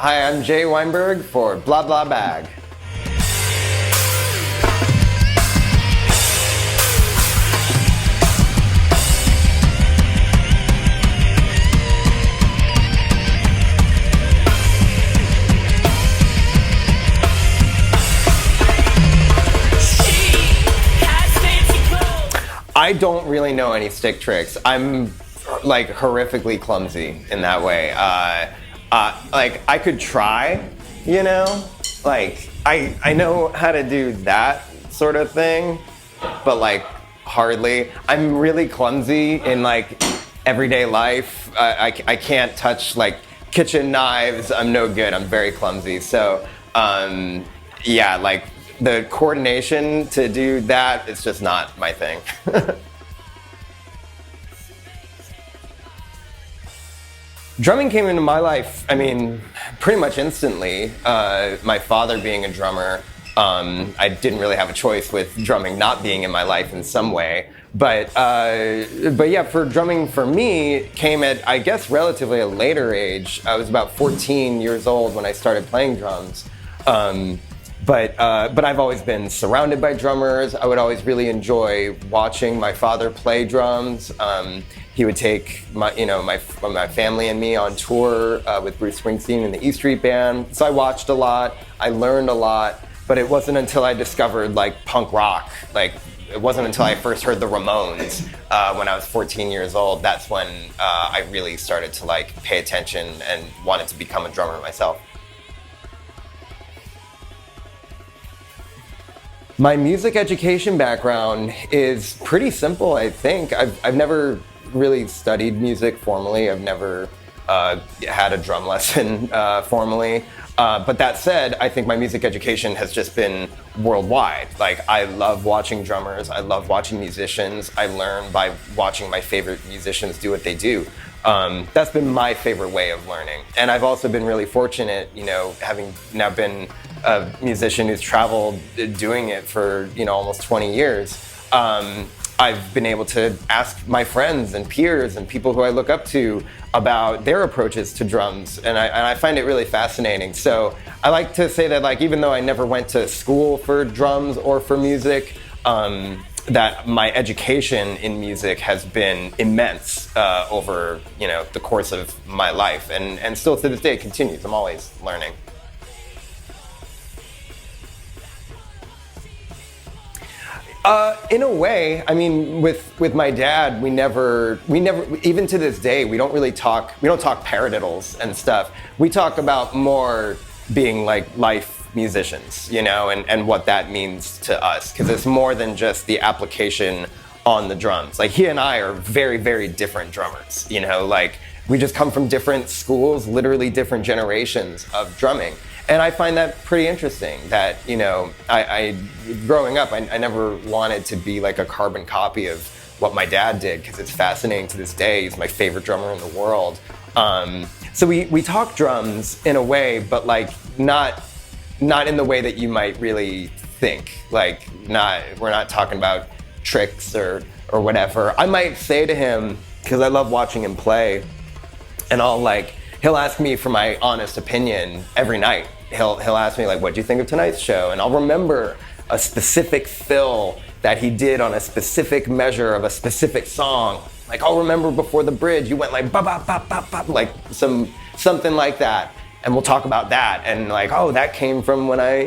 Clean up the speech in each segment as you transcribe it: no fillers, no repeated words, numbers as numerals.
Hi, I'm Jay Weinberg for Bla Bla BAG. I don't really know any stick tricks. I'm like horrifically clumsy in that way. Like I could try, you know, like I know how to do that sort of thing, but like hardly. I'm really clumsy in like everyday life. I can't touch like kitchen knives. I'm no good. I'm very clumsy. So yeah, like the coordination to do that, it's just not my thing. Drumming came into my life, I mean, pretty much instantly. My father being a drummer, I didn't really have a choice with drumming not being in my life in some way. But yeah, for drumming for me came at, I guess, relatively a later age. I was about 14 years old when I started playing drums. But I've always been surrounded by drummers. I would always really enjoy watching my father play drums. He would take my family and me on tour with Bruce Springsteen and the E Street Band. So I watched a lot. I learned a lot. But it wasn't until I discovered like punk rock. Like it wasn't until I first heard the Ramones when I was 14 years old. That's when I really started to like pay attention and wanted to become a drummer myself. My music education background is pretty simple, I think. I've never really studied music formally. I've never had a drum lesson formally. But that said, I think my music education has just been worldwide. Like, I love watching drummers. I love watching musicians. I learn by watching my favorite musicians do what they do. That's been my favorite way of learning. And I've also been really fortunate, you know, having now been a musician who's traveled doing it for, you know, almost 20 years. I've been able to ask my friends and peers and people who I look up to about their approaches to drums, and I find it really fascinating. So I like to say that, like, even though I never went to school for drums or for music, that my education in music has been immense over, you know, the course of my life, and still to this day continues. I'm always learning. In a way, I mean, with my dad, we never, even to this day, we don't talk paradiddles and stuff. We talk about more being like life musicians, you know, and what that means to us, because it's more than just the application on the drums. Like, he and I are very, very different drummers, you know, like we just come from different schools, literally different generations of drumming. And I find that pretty interesting that, you know, I growing up, I never wanted to be like a carbon copy of what my dad did, because it's fascinating to this day. He's my favorite drummer in the world. So we talk drums in a way, but like not in the way that you might really think. Like, we're not talking about tricks or whatever. I might say to him, because I love watching him play, and he'll ask me for my honest opinion every night. He'll ask me, like, what do you think of tonight's show? And I'll remember a specific fill that he did on a specific measure of a specific song. Like, I'll remember before the bridge, you went like ba ba ba ba ba, like something like that. And we'll talk about that. And like, oh, that came from when I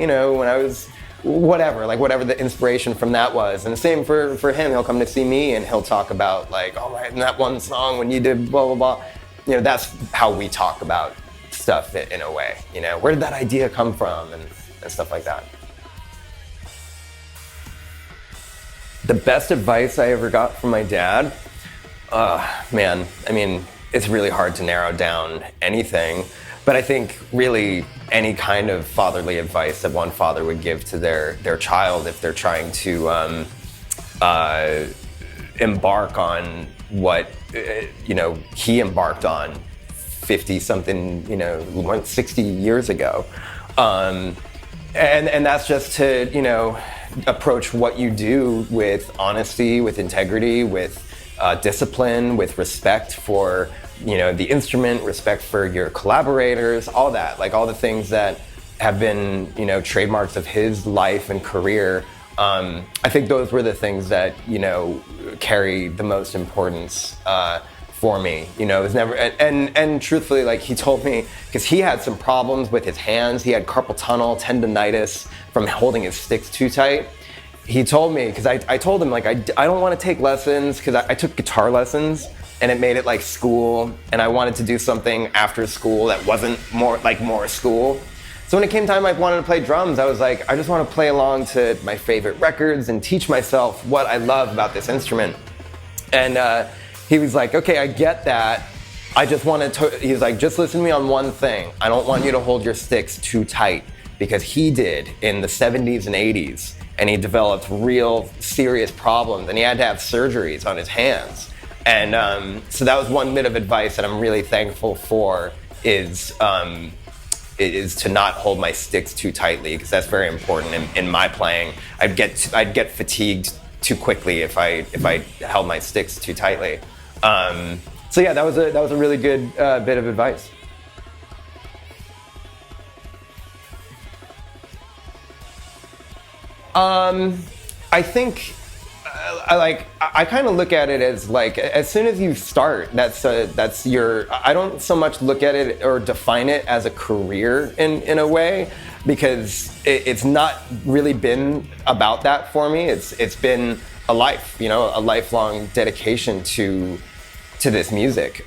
was whatever, like whatever the inspiration from that was. And the same for him. He'll come to see me and he'll talk about like, oh, right, in that one song when you did blah, blah, blah. You know, that's how we talk about stuff in a way. You know, where did that idea come from and stuff like that. The best advice I ever got from my dad, man, I mean, it's really hard to narrow down anything, but I think really any kind of fatherly advice that one father would give to their child if they're trying to embark on what, you know, he embarked on 50-something, you know, 60 years ago. And that's just to, you know, approach what you do with honesty, with integrity, with discipline, with respect for the instrument, respect for your collaborators, all that, like all the things that have been, trademarks of his life and career. I think those were the things that, carry the most importance for me. It was never, and truthfully, like he told me, because he had some problems with his hands, he had carpal tunnel, tendonitis from holding his sticks too tight. He told me, because I told him, like, I don't want to take lessons, because I took guitar lessons, and it made it like school, and I wanted to do something after school that wasn't more school. So when it came time I wanted to play drums, I was like, I just want to play along to my favorite records and teach myself what I love about this instrument. And he was like, okay, I get that. I just want to, he was like, just listen to me on one thing. I don't want you to hold your sticks too tight, because he did in the 70s and 80s, and he developed real serious problems, and he had to have surgeries on his hands. And so that was one bit of advice that I'm really thankful for, is to not hold my sticks too tightly, because that's very important in my playing. I'd get fatigued too quickly if I held my sticks too tightly. So yeah, that was a really good bit of advice. I think I kind of look at it as like, as soon as you start, that's your, I don't so much look at it or define it as a career in a way, because it's not really been about that for me. It's been a life, a lifelong dedication to this music.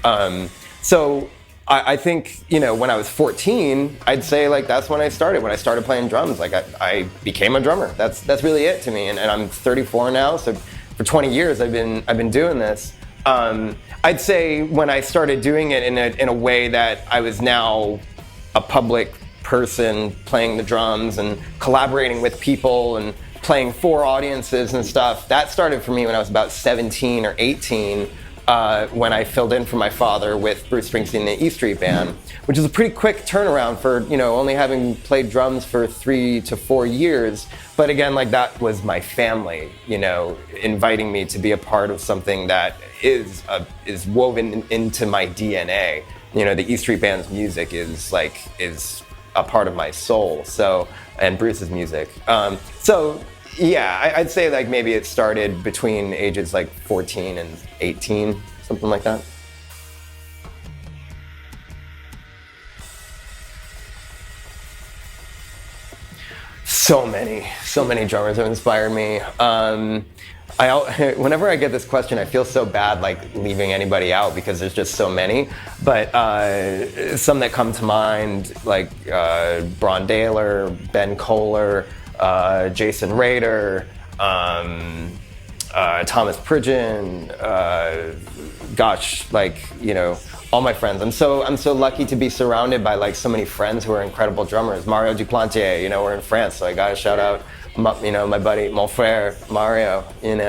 So I think, when I was 14, I'd say like that's when I started playing drums. Like I became a drummer. That's really it to me. And I'm 34 now, so for 20 years I've been doing this. I'd say when I started doing it in a way that I was now a public person playing the drums and collaborating with people and playing for audiences and stuff, that started for me when I was about 17 or 18. When I filled in for my father with Bruce Springsteen and the E Street Band, which is a pretty quick turnaround for, only having played drums for 3 to 4 years. But again, like that was my family, inviting me to be a part of something that is woven into my DNA. The E Street Band's music is a part of my soul. So, and Bruce's music. Yeah, I'd say like maybe it started between ages like 14 and 18, something like that. So many drummers have inspired me. Whenever I get this question, I feel so bad like leaving anybody out, because there's just so many. But some that come to mind, like Bron Daler, Ben Kohler, Jason Rader, Thomas Pridgeon, all my friends. I'm so lucky to be surrounded by like so many friends who are incredible drummers. Mario Duplantier, we're in France, so I gotta shout out my buddy, mon frère Mario, and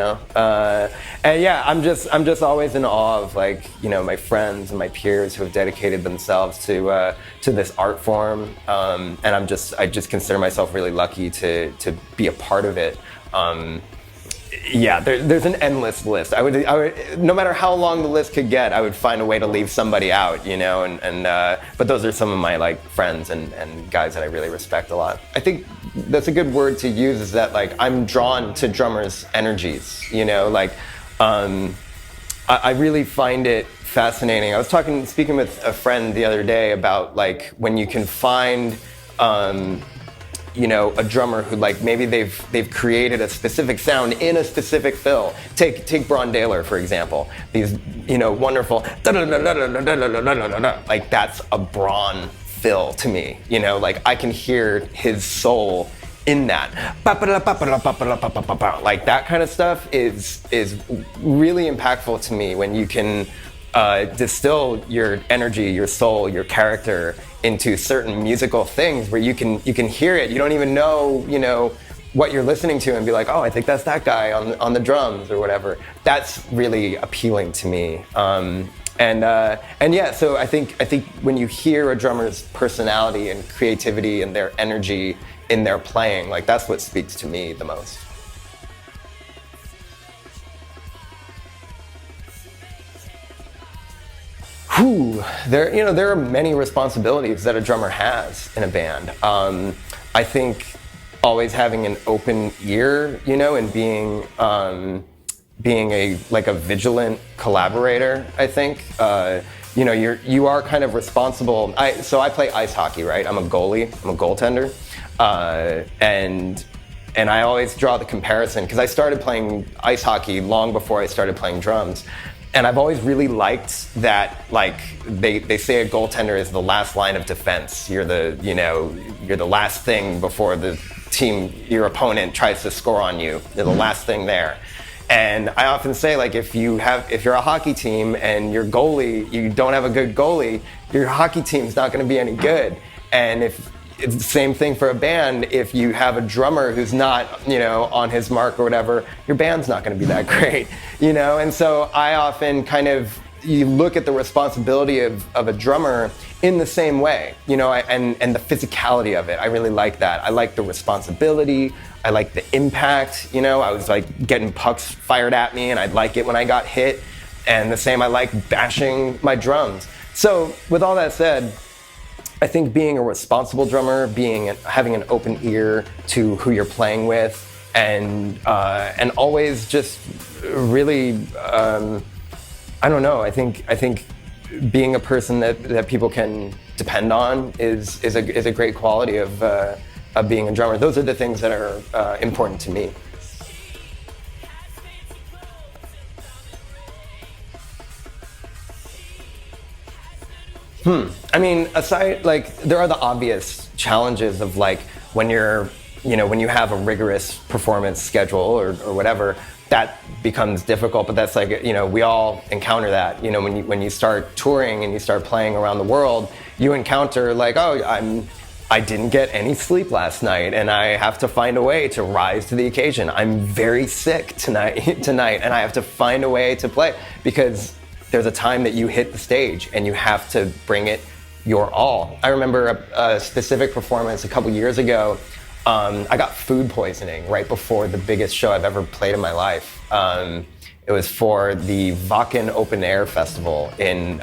yeah, I'm just always in awe of like, my friends and my peers who have dedicated themselves to this art form, and I just consider myself really lucky to be a part of it. Yeah, there's an endless list. I would, no matter how long the list could get, I would find a way to leave somebody out, but those are some of my like friends and guys that I really respect a lot. I think that's a good word to use, is that like I'm drawn to drummers' energies, I really find it fascinating. I was speaking with a friend the other day about like when you can find a drummer who like maybe they've created a specific sound in a specific fill. Take Bron Daler, for example. These wonderful like that's a Bron fill to me. Like I can hear his soul in that. Like that kind of stuff is really impactful to me when you can distill your energy, your soul, your character into certain musical things where you can hear it. You don't even know, what you're listening to, and be like, oh, I think that's that guy on the drums or whatever. That's really appealing to me. And yeah, so I think when you hear a drummer's personality and creativity and their energy in their playing, like that's what speaks to me the most. There are many responsibilities that a drummer has in a band. I think always having an open ear, and being a vigilant collaborator. I think you are kind of responsible. So I play ice hockey, right? I'm a goalie. I'm a goaltender, and I always draw the comparison because I started playing ice hockey long before I started playing drums. And I've always really liked that, like, they say a goaltender is the last line of defense. You're the last thing before the team, your opponent tries to score on you. You're the last thing there. And I often say, like, if you're a hockey team and your goalie, you don't have a good goalie, your hockey team's not going to be any good. And if it's the same thing for a band, if you have a drummer who's not, on his mark or whatever, your band's not going to be that great, And so I often you look at the responsibility of a drummer in the same way, and the physicality of it. I really like that. I like the responsibility. I like the impact, I was like getting pucks fired at me and I'd like it when I got hit. And the same, I like bashing my drums. So with all that said, I think being a responsible drummer, having an open ear to who you're playing with, and always just really, I don't know. I think being a person that people can depend on is a great quality of being a drummer. Those are the things that are important to me. I mean, aside, like, there are the obvious challenges of, like, when you have a rigorous performance schedule or whatever, that becomes difficult. But that's like, we all encounter that. When you start touring and you start playing around the world, you encounter, like, I didn't get any sleep last night and I have to find a way to rise to the occasion. I'm very sick tonight, and I have to find a way to play because there's a time that you hit the stage and you have to bring it your all. I remember a specific performance a couple years ago. I got food poisoning right before the biggest show I've ever played in my life. It was for the Wacken Open Air Festival in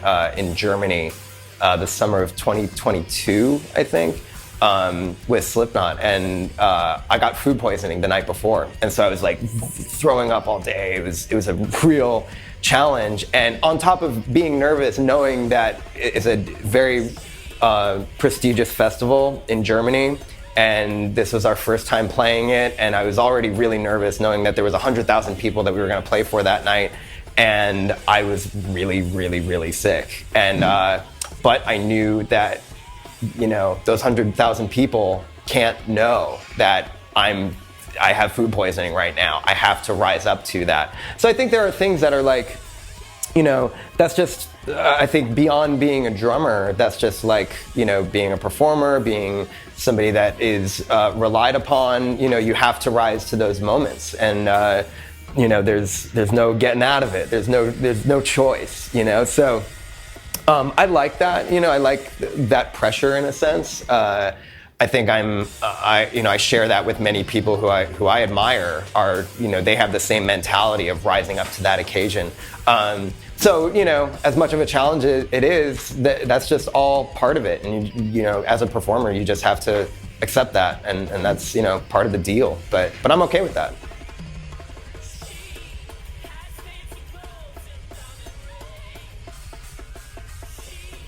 Germany, the summer of 2022, I think, with Slipknot. And I got food poisoning the night before. And so I was like throwing up all day. It was a real challenge. And on top of being nervous, knowing that it's a very prestigious festival in Germany, and this was our first time playing it, and I was already really nervous knowing that there was 100,000 people that we were going to play for that night, and I was really, really, really sick. And but I knew that, those 100,000 people can't know that I have food poisoning right now. I have to rise up to that. So I think there are things that are like, that's just, I think beyond being a drummer, that's just like, being a performer, being somebody that is relied upon, you have to rise to those moments. And, there's no getting out of it. There's no choice, So I like that, I like that pressure in a sense. I think I share that with many people who I admire. They have the same mentality of rising up to that occasion. So as much of a challenge it is, that's just all part of it. And as a performer, you just have to accept that, and that's part of the deal. But I'm okay with that.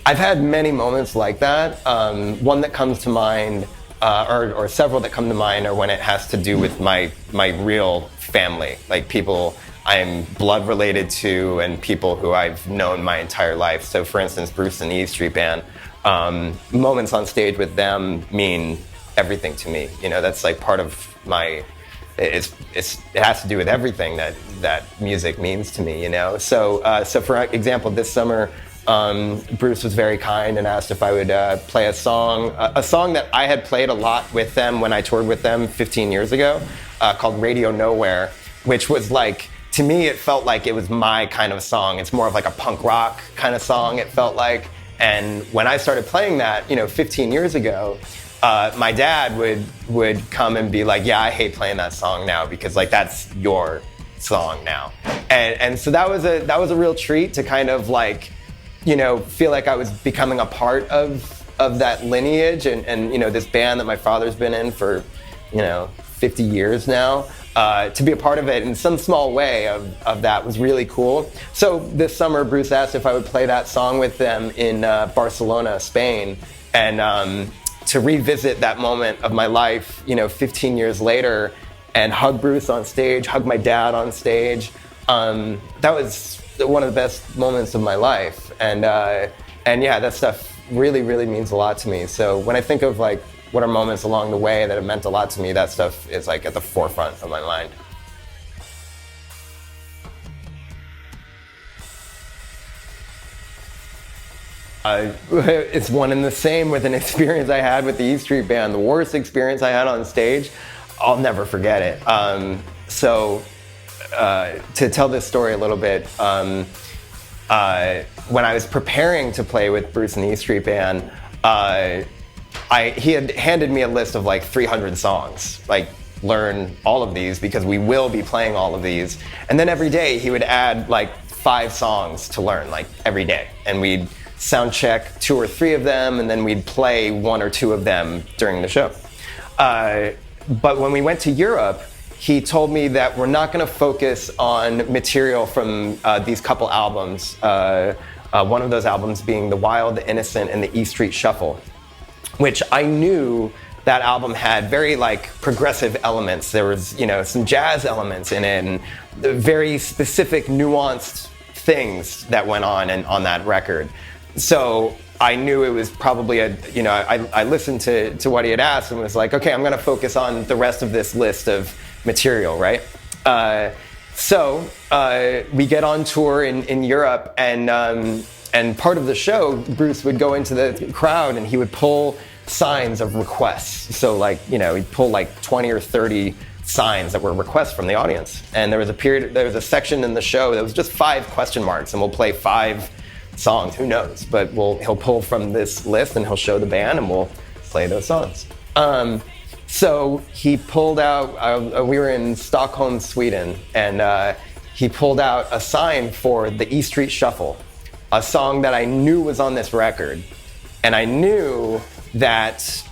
I've had many moments like that. One that comes to mind, or several that come to mind, are when it has to do with my real family, like people I'm blood related to and people who I've known my entire life. So, for instance, Bruce and the E Street Band, moments on stage with them mean everything to me. That's like part of my. It has to do with everything that music means to me. So for example, this summer. Bruce was very kind and asked if I would play a song that I had played a lot with them when I toured with them 15 years ago, called Radio Nowhere, which was like, to me, it felt like it was my kind of song. It's more of like a punk rock kind of song, it felt like. And when I started playing that, 15 years ago, my dad would come and be like, yeah, I hate playing that song now because like that's your song now. And so that was a real treat to kind of like feel like I was becoming a part of that lineage and this band that my father's been in for 50 years now. To be a part of it in some small way of that was really cool. So this summer, Bruce asked if I would play that song with them in Barcelona, Spain, and to revisit that moment of my life, 15 years later, and hug Bruce on stage, hug my dad on stage. That was one of the best moments of my life, and yeah, that stuff really, really means a lot to me. So when I think of like what are moments along the way that have meant a lot to me, that stuff is like at the forefront of my mind. It's one and the same with an experience I had with the E Street Band. The worst experience I had on stage, I'll never forget it. To tell this story a little bit, when I was preparing to play with Bruce and the E Street Band, he had handed me a list of like 300 songs, like learn all of these because we will be playing all of these. And then every day he would add like 5 songs to learn, like every day. And we'd sound check 2 or 3 of them, and then we'd play 1 or 2 of them during the show. But when we went to Europe, he told me that we're not going to focus on material from these couple albums. One of those albums being The Wild, The Innocent, and The E Street Shuffle, which I knew that album had very like progressive elements. There was, some jazz elements in it and very specific nuanced things that went on that record. So I knew it was probably I listened to what he had asked and was like, okay, I'm gonna focus on the rest of this list of material, right? So we get on tour in Europe, and part of the show, Bruce would go into the crowd and he would pull signs of requests. So he'd pull like 20 or 30 signs that were requests from the audience. And there was a section in the show that was just 5 question marks, and we'll play 5 songs, who knows? But he'll pull from this list and he'll show the band and we'll play those songs. So he pulled out, we were in Stockholm, Sweden, and he pulled out a sign for the E Street Shuffle, a song that I knew was on this record. And I knew that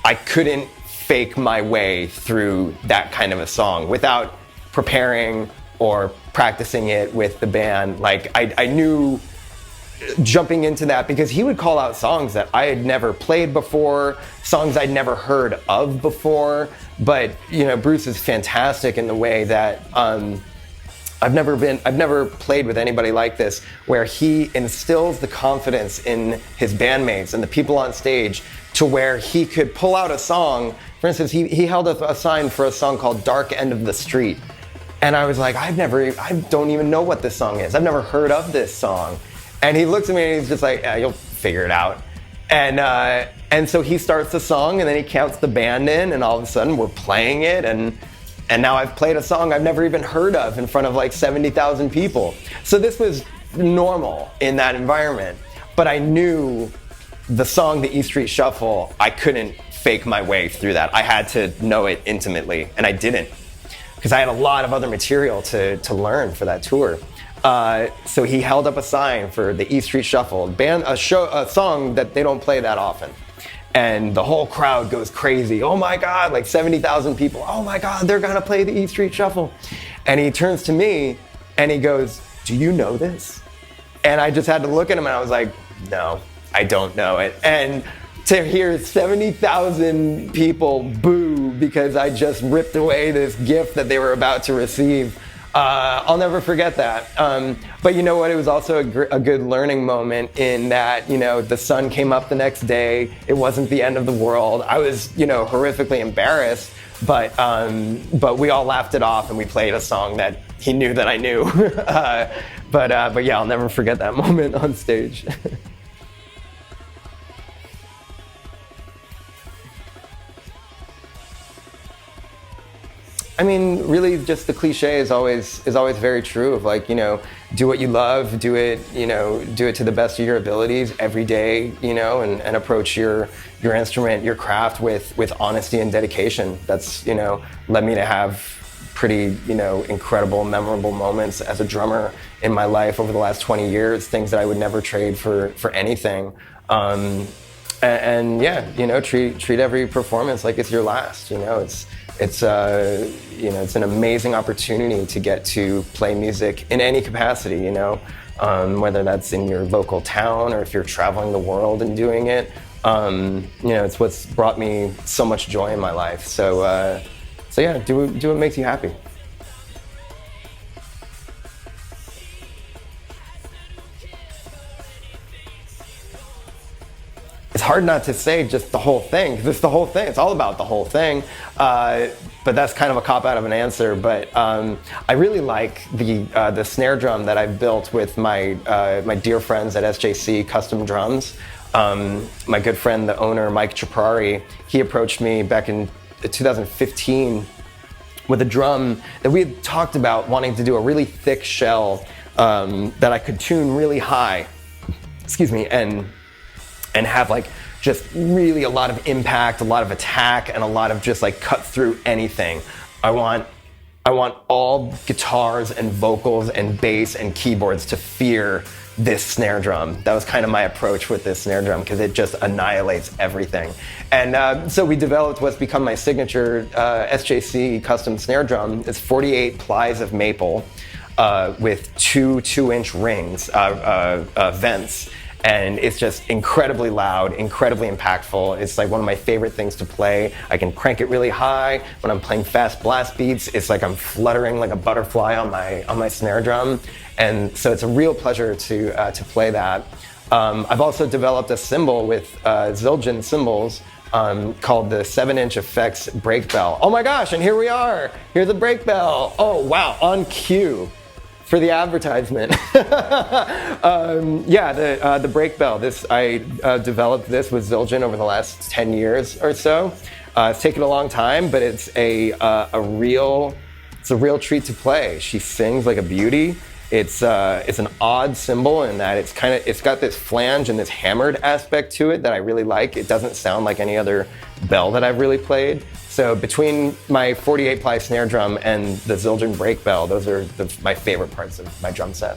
I couldn't fake my way through that kind of a song without preparing or practicing it with the band. Like I knew jumping into that, because he would call out songs that I had never played before, songs I'd never heard of before. But Bruce is fantastic in the way that I've never played with anybody like this, where he instills the confidence in his bandmates and the people on stage to where he could pull out a song. For instance, he held up a sign for a song called Dark End of the Street. And I was like, I don't even know what this song is. I've never heard of this song. And he looks at me and he's just like, yeah, you'll figure it out. And so he starts the song and then he counts the band in, and all of a sudden we're playing it, and now I've played a song I've never even heard of in front of like 70,000 people. So this was normal in that environment. But I knew the song, the E Street Shuffle, I couldn't fake my way through that. I had to know it intimately, and I didn't, because I had a lot of other material to learn for that tour. So he held up a sign for the E Street Shuffle, a song that they don't play that often. And the whole crowd goes crazy. Oh my God, like 70,000 people. Oh my God, they're gonna play the E Street Shuffle. And he turns to me and he goes, do you know this? And I just had to look at him and I was like, no, I don't know it. And to hear 70,000 people boo because I just ripped away this gift that they were about to receive, I'll never forget that. But you know what? It was also a good learning moment in that, the sun came up the next day. It wasn't the end of the world. I was, horrifically embarrassed, but we all laughed it off and we played a song that he knew that I knew. But yeah, I'll never forget that moment on stage. I mean, really, just the cliche is always very true of like, do what you love, do it to the best of your abilities every day, and approach your instrument, your craft with honesty and dedication. That's, led me to have pretty, incredible, memorable moments as a drummer in my life over the last 20 years, things that I would never trade for anything. And yeah, treat every performance like it's your last. It's an amazing opportunity to get to play music in any capacity. Whether that's in your local town or if you're traveling the world and doing it. It's what's brought me so much joy in my life. So yeah, do what makes you happy. It's hard not to say just the whole thing, because it's the whole thing. It's all about the whole thing. But that's kind of a cop-out of an answer. But I really like the snare drum that I've built with my dear friends at SJC Custom Drums. My good friend, the owner, Mike Chaprari, he approached me back in 2015 with a drum that we had talked about wanting to do a really thick shell that I could tune really high, and have like just really a lot of impact, a lot of attack, and a lot of just like cut through anything. I want all guitars and vocals and bass and keyboards to fear this snare drum. That was kind of my approach with this snare drum, because it just annihilates everything. And so we developed what's become my signature SJC custom snare drum. It's 48 plies of maple with two 2-inch rings, vents. And it's just incredibly loud, incredibly impactful. It's like one of my favorite things to play. I can crank it really high. When I'm playing fast blast beats, it's like I'm fluttering like a butterfly on my snare drum. And so it's a real pleasure to play that. I've also developed a cymbal with Zildjian cymbals called the 7-inch Effects break bell. Oh my gosh, and here we are. Here's the break bell. Oh wow, on cue. For the advertisement. The break bell. I developed this with Zildjian over the last 10 years or so. It's taken a long time, but it's a real treat to play. She sings like a beauty. It's an odd cymbal in that it's got this flange and this hammered aspect to it that I really like. It doesn't sound like any other bell that I've really played. So between my 48 ply snare drum and the Zildjian break bell, those are my favorite parts of my drum set.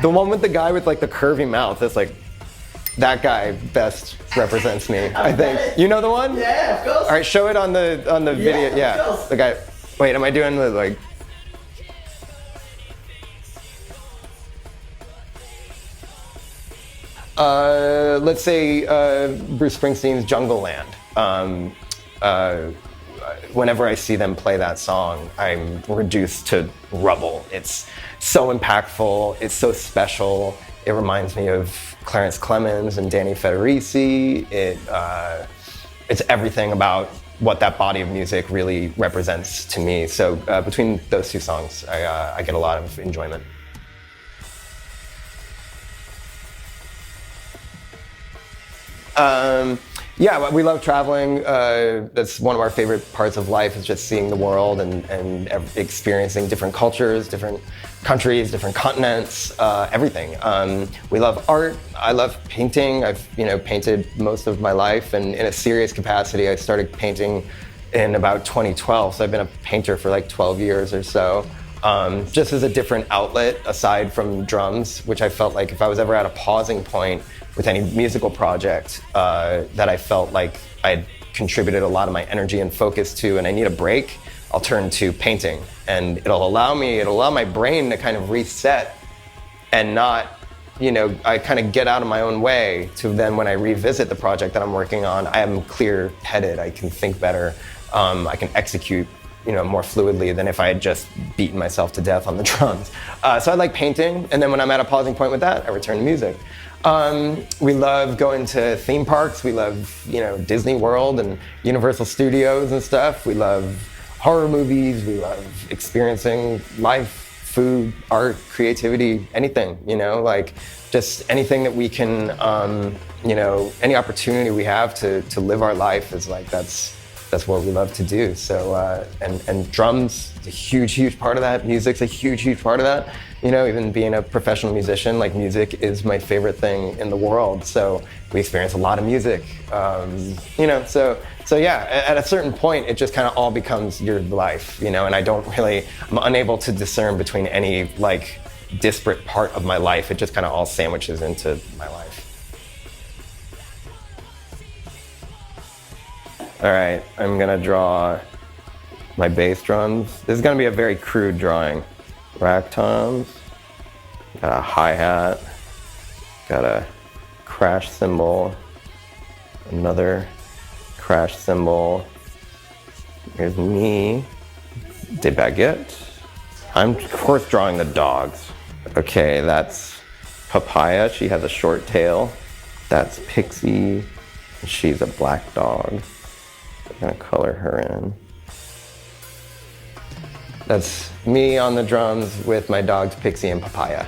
The one with the guy with like the curvy mouth, that's like, that guy best represents me, I think. You know the one? Yeah, of course. All right, show it on the video. Yeah, of course. The guy. Wait, am I doing the like? Let's say Bruce Springsteen's Jungle Land. Whenever I see them play that song, I'm reduced to rubble. It's so impactful. It's so special. It reminds me of Clarence Clemens and Danny Federici. It's everything about what that body of music really represents to me. So between those two songs, I get a lot of enjoyment. Yeah, we love traveling. That's one of our favorite parts of life, is just seeing the world and experiencing different cultures, different countries, different continents, everything. We love art. I love painting. I've painted most of my life, and in a serious capacity, I started painting in about 2012. So I've been a painter for like 12 years or so. Just as a different outlet aside from drums, which I felt like if I was ever at a pausing point with any musical project that I felt like I had contributed a lot of my energy and focus to, and I need a break, I'll turn to painting. And it'll allow my brain to kind of reset and not, I kind of get out of my own way to then when I revisit the project that I'm working on, I am clear-headed, I can think better, I can execute more fluidly than if I had just beaten myself to death on the drums. So I like painting, and then when I'm at a pausing point with that, I return to music. We love going to theme parks. We love, Disney World and Universal Studios and stuff. We love horror movies. We love experiencing life, food, art, creativity, anything, like just anything that we can, any opportunity we have to live our life is like, that's what we love to do. So, and drums is a huge, huge part of that. Music's a huge, huge part of that. You know, even being a professional musician, like music is my favorite thing in the world. So we experience a lot of music. You know, so yeah, at a certain point, it just kind of all becomes your life, you know, and I'm unable to discern between any like disparate part of my life. It just kind of all sandwiches into my life. All right, I'm gonna draw my bass drums. This is gonna be a very crude drawing. Rack toms, got a hi-hat, got a crash cymbal, another crash cymbal. Here's me, de baguette. I'm of course drawing the dogs. Okay, that's Papaya, she has a short tail. That's Pixie, she's a black dog. I'm gonna color her in. That's me on the drums with my dogs Pixie and Papaya.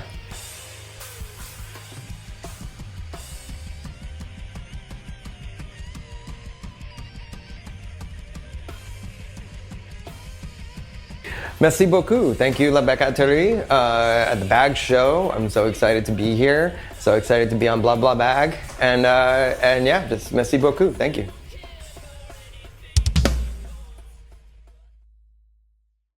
Merci beaucoup. Thank you, La Baguetterie, at the Bag Show. I'm so excited to be here. So excited to be on Bla Bla BAG. And yeah, just merci beaucoup. Thank you.